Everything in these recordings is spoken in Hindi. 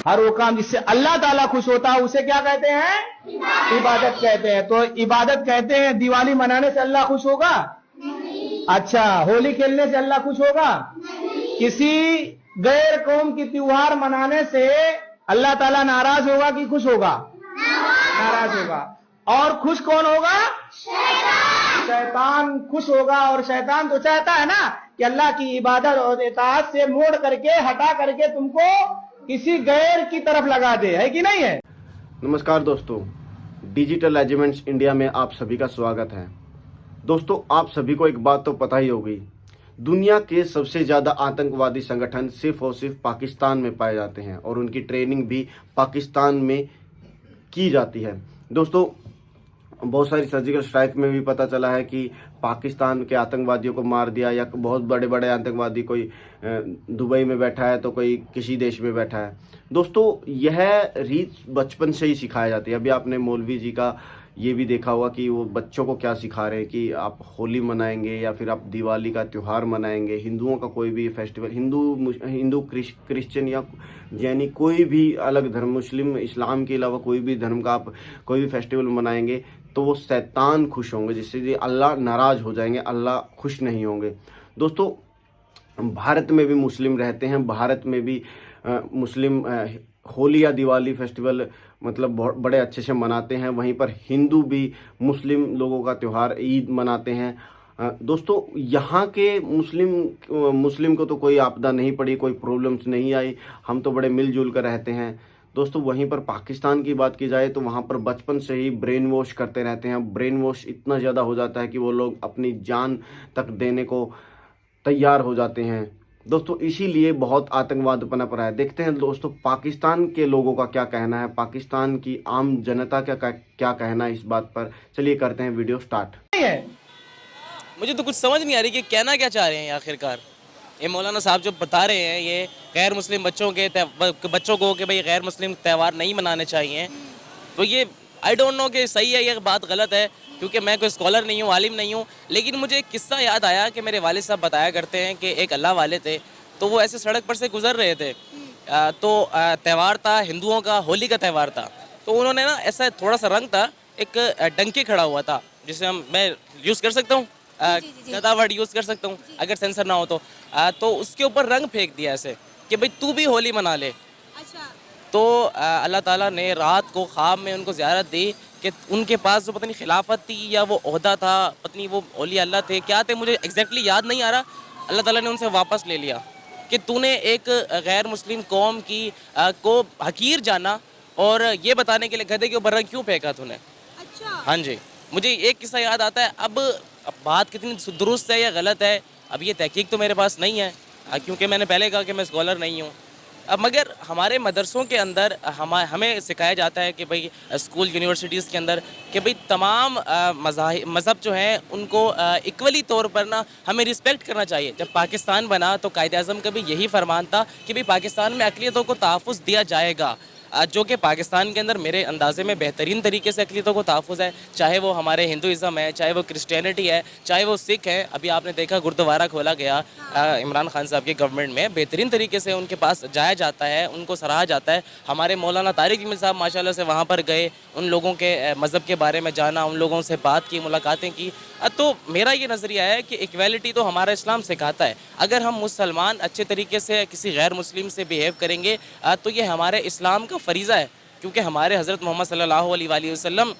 हर वो काम जिससे अल्लाह ताला खुश होता है उसे क्या कहते हैं? इबादत कहते हैं। तो इबादत कहते हैं दिवाली मनाने से अल्लाह खुश होगा? अच्छा, होली खेलने से अल्लाह खुश होगा? किसी गैर कौम की त्योहार मनाने से अल्लाह ताला नाराज होगा कि खुश होगा? नाराज होगा। और खुश कौन होगा? शैतान खुश होगा। और शैतान तो चाहता है ना कि अल्लाह की इबादत और इताअत से मोड़ करके, हटा करके तुमको किसी गैर की तरफ लगा दे, है कि नहीं है? नमस्कार दोस्तों, डिजिटल अचीवमेंट्स इंडिया में आप सभी का स्वागत है। दोस्तों, आप सभी को एक बात तो पता ही होगी, दुनिया के सबसे ज़्यादा आतंकवादी संगठन सिर्फ और सिर्फ पाकिस्तान में पाए जाते हैं और उनकी ट्रेनिंग भी पाकिस्तान में की जाती है। दोस्तों, बहुत सारी सर्जिकल स्ट्राइक में भी पता चला है कि पाकिस्तान के आतंकवादियों को मार दिया, या बहुत बड़े बड़े आतंकवादी कोई दुबई में बैठा है तो कोई किसी देश में बैठा है। दोस्तों, यह रीत बचपन से ही सिखाई जाती है। अभी आपने मौलवी जी का ये भी देखा होगा कि वो बच्चों को क्या सिखा रहे हैं कि आप होली मनाएंगे या फिर आप दिवाली का त्यौहार मनाएंगे, हिंदुओं का कोई भी फेस्टिवल, हिंदू क्रिश्चियन या यानी कोई भी अलग धर्म, मुस्लिम इस्लाम के अलावा कोई भी धर्म का आप कोई भी फेस्टिवल मनाएंगे तो वो शैतान खुश होंगे, जिससे अल्लाह नाराज़ हो जाएंगे, अल्लाह खुश नहीं होंगे। दोस्तों, भारत में भी मुस्लिम रहते हैं, भारत में भी मुस्लिम होली या दिवाली फेस्टिवल मतलब बहुत बड़े अच्छे से मनाते हैं। वहीं पर हिंदू भी मुस्लिम लोगों का त्यौहार ईद मनाते हैं। दोस्तों, यहाँ के मुस्लिम को तो कोई आपदा नहीं पड़ी, कोई प्रॉब्लम्स नहीं आई, हम तो बड़े मिलजुल कर रहते हैं। दोस्तों, वहीं पर पाकिस्तान की बात की जाए तो वहाँ पर बचपन से ही ब्रेन वॉश करते रहते हैं। ब्रेन वॉश इतना ज़्यादा हो जाता है कि वो लोग अपनी जान तक देने को तैयार हो जाते हैं। दोस्तों, इसीलिए बहुत आतंकवाद पनप रहा है। देखते हैं दोस्तों, पाकिस्तान के लोगों का क्या कहना है, पाकिस्तान की आम जनता का क्या कहना है इस बात पर। चलिए करते हैं वीडियो स्टार्ट। मुझे तो कुछ समझ नहीं आ रही कि कहना क्या चाह रहे हैं आखिरकार। ये मौलाना साहब जो बता रहे हैं ये गैर मुस्लिम बच्चों को कि भाई गैर मुस्लिम त्यौहार नहीं मनाने चाहिए, तो ये आई डोंट नो कि सही है या बात गलत है, क्योंकि मैं कोई स्कॉलर नहीं हूँ, आलिम नहीं हूँ। लेकिन मुझे एक किस्सा याद आया कि मेरे वालिद साहब बताया करते हैं कि एक अल्लाह वाले थे, तो वो ऐसे सड़क पर से गुजर रहे थे, तो त्यौहार था हिंदुओं का, होली का त्यौहार था। तो उन्होंने ना ऐसा थोड़ा सा रंग था, एक डंकी खड़ा हुआ था, जिसे मैं यूज़ कर सकता हूँ, ज़्यादा वर्ड यूज़ कर सकता हूँ अगर सेंसर ना हो तो उसके ऊपर रंग फेंक दिया ऐसे कि भाई तू भी होली मना ले। अच्छा। तो अल्लाह ताला ने रात को ख्वाब में उनको ज़ियारत दी कि उनके पास जो पता नहीं खिलाफत थी या वो ओहदा था, पत्नी वो औली अल्लाह थे, क्या थे मुझे एग्जैक्टली याद नहीं आ रहा। अल्लाह ताला ने उनसे वापस ले लिया कि तूने एक गैर मुस्लिम कौम की को हकीर जाना और ये बताने के लिए गधे के ऊपर रंग क्यों फेंका तूने। अच्छा। हाँ जी, मुझे एक किस्सा याद आता है। अब बात कितनी दुरुस्त है या गलत है, अब ये तहकीक तो मेरे पास नहीं है, क्योंकि मैंने पहले कहा कि मैं स्कॉलर नहीं हूँ। अब मगर हमारे मदरसों के अंदर हमें सिखाया जाता है कि भाई स्कूल यूनिवर्सिटीज़ के अंदर कि भाई तमाम मज़हब जो हैं उनको इक्वली तौर पर ना हमें रिस्पेक्ट करना चाहिए। जब पाकिस्तान बना तो कायदे आज़म का भी यही फरमान था कि भाई पाकिस्तान में अक़लियतों को तहफ़्फ़ुज़ दिया जाएगा, जो कि पाकिस्तान के अंदर मेरे अंदाजे में बेहतरीन तरीके से अक़लियतों को तहफ़्फ़ुज़ है, चाहे वो हमारे हिंदुइज़्म है, चाहे वो क्रिश्चियनिटी है, चाहे वो सिख है। अभी आपने देखा गुरुद्वारा खोला गया इमरान खान साहब की गवर्नमेंट में, बेहतरीन तरीके से उनके पास जाया जाता है, उनको सराहा जाता है। हमारे मौलाना तारिक जमील साहब माशाल्लाह से वहाँ पर गए, उन लोगों के मज़हब के बारे में जाना, उन लोगों से बात की, मुलाकातें की। तो मेरा ये नज़रिया है कि इक्वालिटी तो हमारा इस्लाम सिखाता है। अगर हम मुसलमान अच्छे तरीके से किसी गैर मुस्लिम से बिहेव करेंगे तो ये हमारे इस्लाम का फ़रीज़ा है, क्योंकि हमारे हज़रत मोहम्मद सल्लल्लाहु अलैहि वसल्लम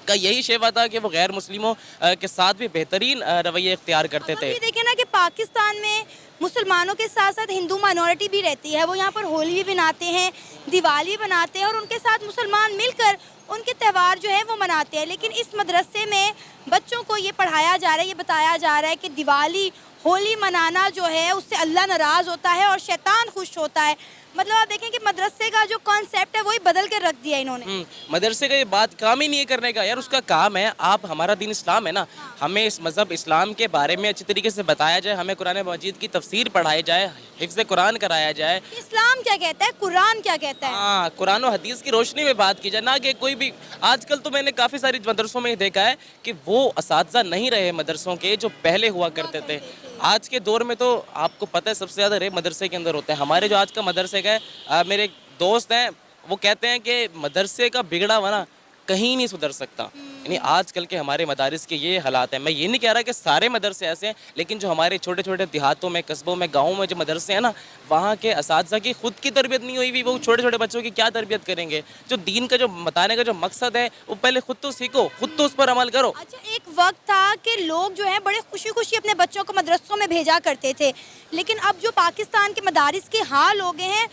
का यही शेवा था कि वो गैर मुस्लिमों के साथ भी बेहतरीन रवैया इख्तियार करते थे। देखें ना कि पाकिस्तान में मुसलमानों के साथ साथ हिंदू माइनॉरिटी भी रहती है, वो यहाँ पर होली भी मनाते हैं, दिवाली बनाते हैं और उनके साथ मुसलमान मिलकर उनके त्यौहार जो है वो मनाते हैं। लेकिन इस मदरसे में बच्चों को ये पढ़ाया जा रहा है, ये बताया जा रहा है कि दिवाली होली मनाना जो है उससे अल्लाह नाराज़ होता है और शैतान खुश होता है। मतलब आप देखें कि मदरसे का जो कॉन्सेप्ट है वही बदल कर रख दिया इन्होंने। मदरसे का ये बात काम ही नहीं है करने का यार, उसका काम है आप, हमारा दीन इस्लाम है ना, हमें इस मज़हब इस्लाम के बारे में अच्छी तरीके से बताया जाए, हमें कुरान मजीद की तफसीर पढ़ाई जाए, हिफ्ज़ कुरान कराया जाए। इस्लाम क्या कहता है, कुरान क्या कहता है, हाँ, कुरान और हदीस की रोशनी में बात की जाए, ना कि कोई भी। आजकल तो मैंने काफ़ी सारी मदरसों में देखा है कि वो असातिज़ा नहीं रहे मदरसों के जो पहले हुआ करते थे। आज के दौर में तो आपको पता है सबसे ज़्यादा रेप मदरसे के अंदर होता है। हमारे जो आज का मदरसे का है, मेरे दोस्त हैं वो कहते हैं कि मदरसे का बिगड़ा हुआ ना कहीं नहीं सुधर सकता। यानी आजकल के हमारे मदारिस के ये हालात हैं। मैं ये नहीं कह रहा कि सारे मदरसे ऐसे हैं, लेकिन जो हमारे छोटे छोटे देहातों में, कस्बों में, गाँवों में जो मदरसे हैं ना, वहाँ के असातिज़ा की खुद की तरबियत नहीं हुई भी, वो छोटे छोटे बच्चों की क्या तरबियत करेंगे। जो दीन का जो बताने का जो मकसद है वो पहले खुद तो सीखो, खुद तो उस पर अमल करो। अच्छा, एक वक्त था कि लोग जो है बड़े खुशी खुशी अपने बच्चों को मदरसों में भेजा करते थे, लेकिन अब जो पाकिस्तान के मदारिस के हाल हो गए हैं,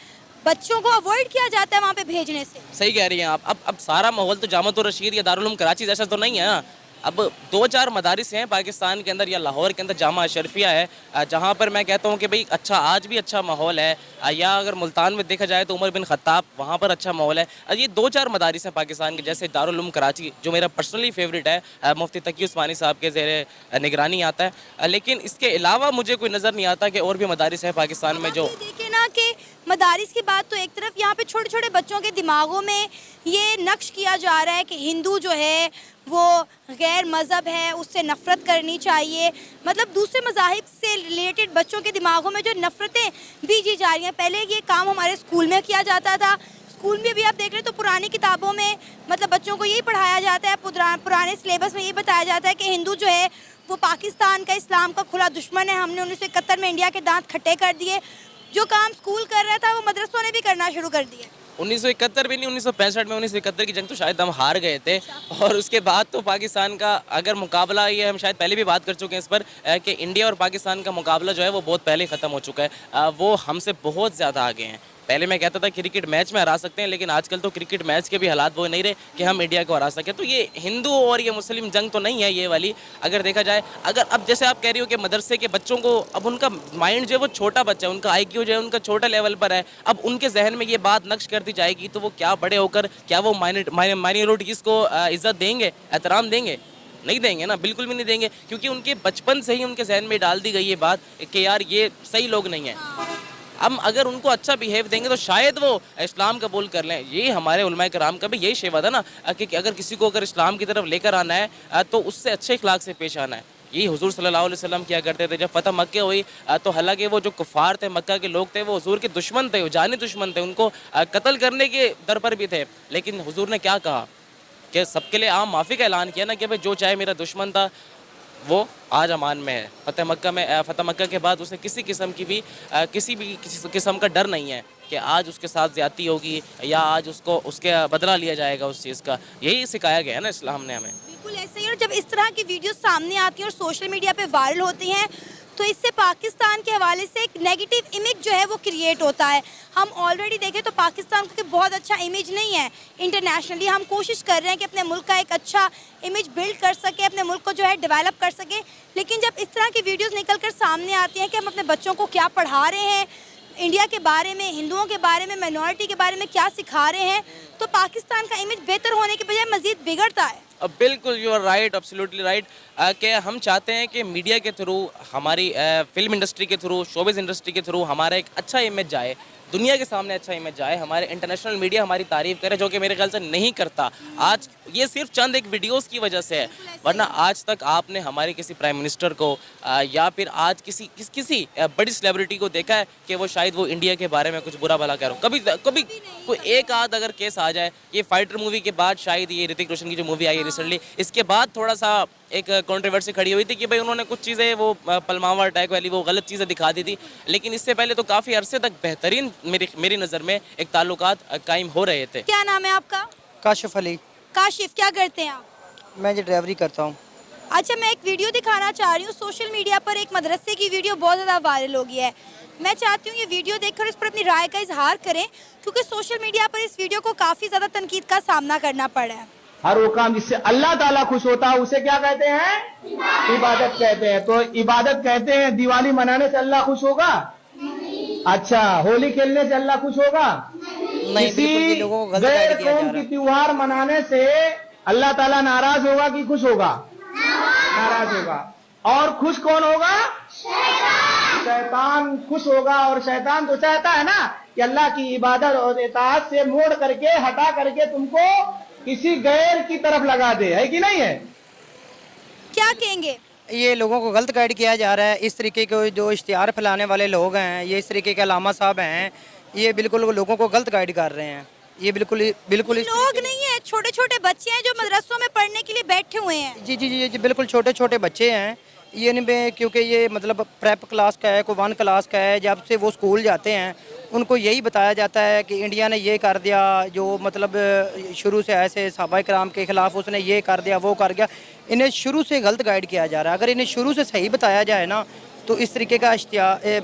बच्चों को अवॉइड किया जाता है वहाँ पे भेजने से। सही कह रही हैं आप। अब सारा माहौल तो जामतुर रशीद या दारुल उलूम कराची जैसा तो नहीं है ना। अब 2-4 मदारिस हैं पाकिस्तान के अंदर या लाहौर के अंदर, जामा अशरफिया है जहाँ पर मैं कहता हूँ कि भाई अच्छा, आज भी अच्छा माहौल है। या अगर मुल्तान में देखा जाए तो उमर बिन खत्ताब, वहाँ पर अच्छा माहौल है। ये 2-4 मदारिस हैं पाकिस्तान के, जैसे दारुल उलूम कराची जो मेरा पर्सनली फेवरेट है, मुफ्ती तकी उस्मानी साहब के ज़ेरे निगरानी आता है। लेकिन इसके अलावा मुझे कोई नज़र नहीं आता कि और भी मदारिस हैं पाकिस्तान में जो। देखिए ना कि मदारिस की बात तो एक तरफ, यहाँ पे छोटे छोटे बच्चों के दिमागों में ये नक्श किया जा रहा है कि हिंदू जो है वो गैर मज़हब है, उससे नफ़रत करनी चाहिए। मतलब दूसरे मज़ाहिब से रिलेटेड बच्चों के दिमागों में जो नफ़रतें बीजी जा रही हैं। पहले ये काम हमारे स्कूल में किया जाता था, स्कूल में भी आप देख रहे हैं तो पुरानी किताबों में मतलब बच्चों को यही पढ़ाया जाता है, पुराने सिलेबस में ये बताया जाता है कि हिंदू जो है वो पाकिस्तान का, इस्लाम का खुला दुश्मन है। हमने 1971 में इंडिया के दांत खट्टे कर दिए। जो काम स्कूल कर रहा था वो मदरसों ने भी करना शुरू कर दिया। 1971 भी नहीं, 1965 में, 1971 की जंग तो शायद हम हार गए थे। और उसके बाद तो पाकिस्तान का अगर मुकाबला, ये हम शायद पहले भी बात कर चुके हैं इस पर कि इंडिया और पाकिस्तान का मुकाबला जो है वो बहुत पहले ख़त्म हो चुका है। वो हमसे बहुत ज़्यादा आगे हैं। पहले मैं कहता था क्रिकेट मैच में हरा सकते हैं, लेकिन आजकल तो क्रिकेट मैच के भी हालात वो नहीं रहे कि हम इंडिया को हरा सकें। तो ये हिंदू और ये मुस्लिम जंग तो नहीं है ये वाली, अगर देखा जाए। अगर अब जैसे आप कह रही हो कि मदरसे के बच्चों को, अब उनका माइंड जो है वो छोटा बच्चा है, उनका IQ जो है उनका छोटा लेवल पर है। अब उनके जहन में ये बात नक्श करती जाएगी तो वो क्या बड़े होकर क्या वो माइनॉरिटीज़ को इज़्ज़त देंगे, एहतराम देंगे? नहीं देंगे ना, बिल्कुल भी नहीं देंगे, क्योंकि उनके बचपन से ही उनके जहन में डाल दी गई ये बात कि यार ये सही लोग नहीं हैं। हम अगर उनको अच्छा बिहेव देंगे तो शायद वो इस्लाम कबूल कर लें। ये हमारे उलमाए कराम का भी यही शेवा था ना कि अगर किसी को अगर इस्लाम की तरफ लेकर आना है तो उससे अच्छे इखलाक से पेश आना है। यही हुजूर सल्लल्लाहु अलैहि वसल्लम किया करते थे। जब फतह मक्का हुई तो हालांकि वो जो कुफार थे, मक्का के लोग थे, वो हुजूर के दुश्मन थे, वो जानी दुश्मन थे, उनको कत्ल करने के दर पर भी थे। लेकिन हुजूर ने क्या कहा कि सबके लिए आम माफ़ी का ऐलान किया ना कि भाई जो चाहे मेरा दुश्मन था वो आज अमान में है। फतह मक्का के बाद उसे किसी किस्म की भी किसी किस्म का डर नहीं है कि आज उसके साथ ज़्यादती होगी या आज उसको उसके बदला लिया जाएगा उस चीज़ का। यही सिखाया गया है ना इस्लाम ने हमें। बिल्कुल ऐसे ही। और जब इस तरह की वीडियो सामने आती हैं और सोशल मीडिया पे वायरल होती हैं तो इससे पाकिस्तान के हवाले से एक नेगेटिव इमेज जो है वो क्रिएट होता है। हम ऑलरेडी देखें तो पाकिस्तान का बहुत अच्छा इमेज नहीं है इंटरनेशनली। हम कोशिश कर रहे हैं कि अपने मुल्क का एक अच्छा इमेज बिल्ड कर सके, अपने मुल्क को जो है डेवलप कर सके। लेकिन जब इस तरह की वीडियोस निकल कर सामने आती हैं कि हम अपने बच्चों को क्या पढ़ा रहे हैं, इंडिया के बारे में, हिंदुओं के बारे में, माइनॉरिटी के बारे में क्या सिखा रहे हैं, तो पाकिस्तान का इमेज बेहतर होने के बजाय मज़ीद बिगड़ता है। बिल्कुल, you are right, absolutely right. कि हम चाहते हैं कि मीडिया के थ्रू, हमारी फिल्म इंडस्ट्री के थ्रू, शोबिज़ इंडस्ट्री के थ्रू हमारा एक अच्छा इमेज जाए, दुनिया के सामने अच्छा इमेज जाए, हमारे इंटरनेशनल मीडिया हमारी तारीफ़ करे, जो कि मेरे ख्याल से नहीं करता। आज ये सिर्फ चंद एक वीडियोस की वजह से है, वरना आज तक आपने हमारे किसी प्राइम मिनिस्टर को या फिर आज किसी बड़ी सेलिब्रिटी को देखा है कि वो शायद वो इंडिया के बारे में कुछ बुरा भला कह रहा हो? कभी कोई एक आध अगर केस आ जाए। ये फाइटर मूवी के बाद, शायद ये ऋतिक रोशन की जो मूवी आई है रिसेंटली, इसके बाद थोड़ा सा एक कंट्रोवर्सी खड़ी हुई थी कि भाई उन्होंने कुछ चीज़ें वो पलमावा अटैक वाली वो गलत चीज़ें दिखा दी थी। लेकिन इससे पहले तो काफ़ी अरसे तक बेहतरीन मेरी नज़र में एक ताल्लुकात कायम हो रहे थे। क्या नाम है आपका? काशिफ अली। काशिफ, क्या करते हैं आप? मैं जो ड्राइवरी करता हूँ। अच्छा, मैं एक वीडियो दिखाना चाह रही हूँ। सोशल मीडिया पर एक मदरसे की वीडियो बहुत ज़्यादा वायरल हो गई है। मैं चाहती हूँ ये वीडियो देखकर इस पर अपनी राय का इजहार करें, क्योंकि सोशल मीडिया पर इस वीडियो को काफ़ी ज़्यादा तनकीद का सामना करना पड़ा है। हर वो काम जिससे अल्लाह ताला खुश होता है उसे क्या कहते हैं? इबादत कहते हैं। तो इबादत कहते हैं दिवाली मनाने से अल्लाह खुश होगा? अच्छा, होली खेलने से अल्लाह खुश होगा? किसी गैर कौम की त्योहार मनाने से अल्लाह ताला नाराज होगा कि खुश होगा? नाराज होगा। और खुश कौन होगा? शैतान खुश होगा। और शैतान तो चाहता है ना कि अल्लाह की इबादत और इताअत से मोड़ करके, हटा करके तुमको किसी गैर की तरफ लगा दे, है कि नहीं है? क्या कहेंगे? ये लोगों को गलत गाइड किया जा रहा है। इस तरीके के जो इश्तिहार फैलाने वाले लोग हैं, ये इस तरीके के अलामा साहब हैं, ये बिल्कुल लोगों को गलत गाइड कर रहे हैं। ये बिल्कुल बिल्कुल लोग नहीं है, छोटे छोटे बच्चे हैं जो मदरसों में पढ़ने के लिए बैठे हुए हैं। जी जी जी जी बिल्कुल छोटे छोटे बच्चे हैं। ये इनमें क्योंकि ये मतलब प्रेप क्लास का है, कोई 1 क्लास का है, जब से वो स्कूल जाते हैं उनको यही बताया जाता है कि इंडिया ने ये कर दिया, जो मतलब शुरू से ऐसे सहाबा कराम के ख़िलाफ़ उसने ये कर दिया वो कर गया। इन्हें शुरू से गलत गाइड किया जा रहा है। अगर इन्हें शुरू से सही बताया जाए ना तो इस तरीके का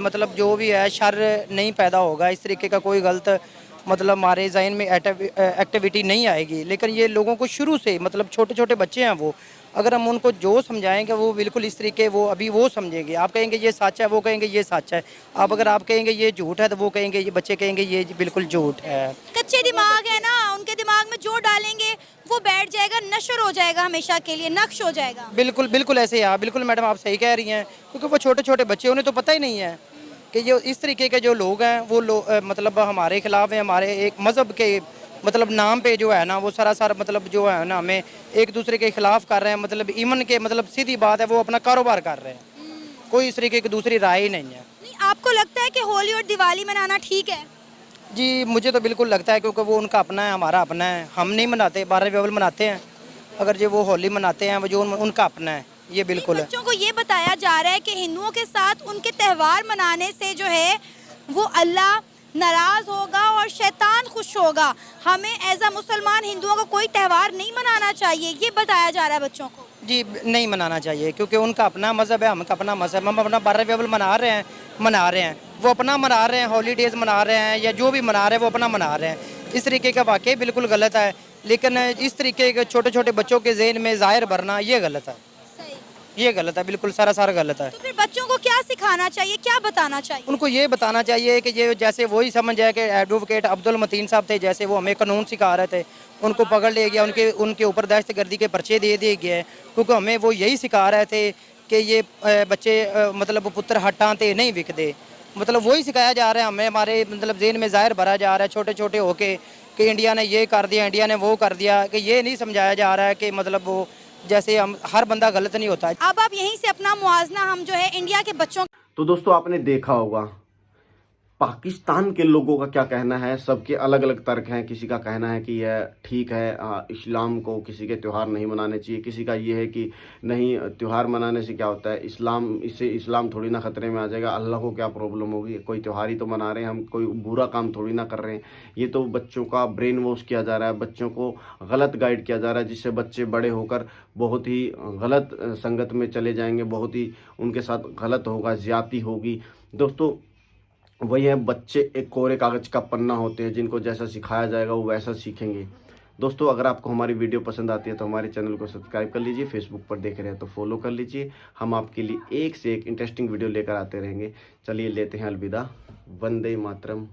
मतलब जो भी है शर नहीं पैदा होगा, इस तरीके का कोई गलत मतलब हमारे ज़हन में एक्टिविटी नहीं आएगी। लेकिन ये लोगों को शुरू से मतलब छोटे छोटे बच्चे हैं वो, अगर हम उनको जो समझाएंगे वो बिल्कुल इस तरीके वो अभी वो समझेंगे। आप कहेंगे ये सच है, वो कहेंगे ये सच है। अगर आप कहेंगे ये झूठ है तो वो कहेंगे, ये बच्चे कहेंगे ये बिल्कुल झूठ है। कच्चे दिमाग है ना, उनके दिमाग में जो डालेंगे वो बैठ जाएगा, नशर हो जाएगा, हमेशा के लिए नक्श हो जाएगा। बिल्कुल बिल्कुल ऐसे ही आप बिल्कुल मैडम आप सही कह रही हैं, क्योंकि वो छोटे छोटे बच्चे उन्हें तो पता ही नहीं है कि ये इस तरीके के जो लोग हैं वो मतलब हमारे खिलाफ हैं, हमारे एक मज़हब के मतलब नाम पे जो है ना वो सरासर मतलब जो है ना हमें एक दूसरे के खिलाफ कर रहे हैं। मतलब ईमन के मतलब सीधी बात है वो अपना कारोबार कर रहे हैं, कोई इस तरीके की दूसरी राय ही नहीं है। नहीं, आपको लगता है कि होली और दिवाली मनाना ठीक है? जी मुझे तो बिल्कुल लगता है, क्योंकि वो उनका अपना है, हमारा अपना है। हम नहीं मनाते, 12 अप्रैल मनाते हैं, अगर जो वो होली मनाते हैं वो जो उनका अपना है, ये बिल्कुल है। बच्चों को ये बताया जा रहा है कि हिंदुओं के साथ उनके त्यौहार मनाने से जो है वो अल्लाह नाराज होगा और शैतान खुश होगा। हमें एज अ मुसलमान हिंदुओं का कोई त्यौहार नहीं मनाना चाहिए, ये बताया जा रहा है बच्चों को। जी नहीं मनाना चाहिए, क्योंकि उनका अपना मज़हब है, हमका अपना मज़हब। हम अपना 12 अप्रैल मना रहे हैं, वो अपना मना रहे हैं, हॉलीडेज़ मना रहे हैं या जो भी मना रहे हैं वो अपना मना रहे हैं। इस तरीके का वाकई बिल्कुल गलत है, लेकिन इस तरीके के छोटे छोटे बच्चों के ज़हन में ज़ाहिर भरना ये गलत है, ये गलत है, बिल्कुल सरासर गलत है। तो फिर बच्चों को क्या सिखाना चाहिए, क्या बताना चाहिए? उनको ये बताना चाहिए कि ये जैसे वही समझ जाए कि एडवोकेट अब्दुल मतीन साहब थे, जैसे वो हमें कानून सिखा रहे थे, उनको पकड़ लिया गया, उनके ऊपर दहशतगर्दी के पर्चे दे दिए गए, क्योंकि हमें वो यही सिखा रहे थे कि ये बच्चे मतलब पुत्र हट्टां ते नहीं विकते। मतलब वही सिखाया जा रहा है हमें, हमारे मतलब ज़हन में ज़ाहिर भरा जा रहा है छोटे छोटे होके कि इंडिया ने ये कर दिया, इंडिया ने वो कर दिया, कि ये नहीं समझाया जा रहा है कि मतलब वो जैसे हम हर बंदा गलत नहीं होता। अब आप यहीं से अपना मुआवजा हम जो है इंडिया के बच्चों तो दोस्तों आपने देखा होगा पाकिस्तान के लोगों का क्या कहना है। सबके अलग अलग तर्क हैं। किसी का कहना है कि यह ठीक है, इस्लाम को किसी के त्यौहार नहीं मनाने चाहिए। किसी का ये है कि नहीं, त्यौहार मनाने से क्या होता है, इससे इस्लाम थोड़ी ना ख़तरे में आ जाएगा, अल्लाह को क्या प्रॉब्लम होगी, कोई त्यौहार ही तो मना रहे हैं, हम कोई बुरा काम थोड़ी ना कर रहे हैं। ये तो बच्चों का ब्रेन वॉश किया जा रहा है, बच्चों को गलत गाइड किया जा रहा है, जिससे बच्चे बड़े होकर बहुत ही गलत संगत में चले जाएंगे, बहुत ही उनके साथ गलत होगा, ज़्यादती होगी। दोस्तों वही है, बच्चे एक कोरे कागज़ का पन्ना होते हैं, जिनको जैसा सिखाया जाएगा वो वैसा सीखेंगे। दोस्तों अगर आपको हमारी वीडियो पसंद आती है तो हमारे चैनल को सब्सक्राइब कर लीजिए, फेसबुक पर देख रहे हैं तो फॉलो कर लीजिए। हम आपके लिए एक से एक इंटरेस्टिंग वीडियो लेकर आते रहेंगे। चलिए लेते हैं अलविदा, वंदे मातरम।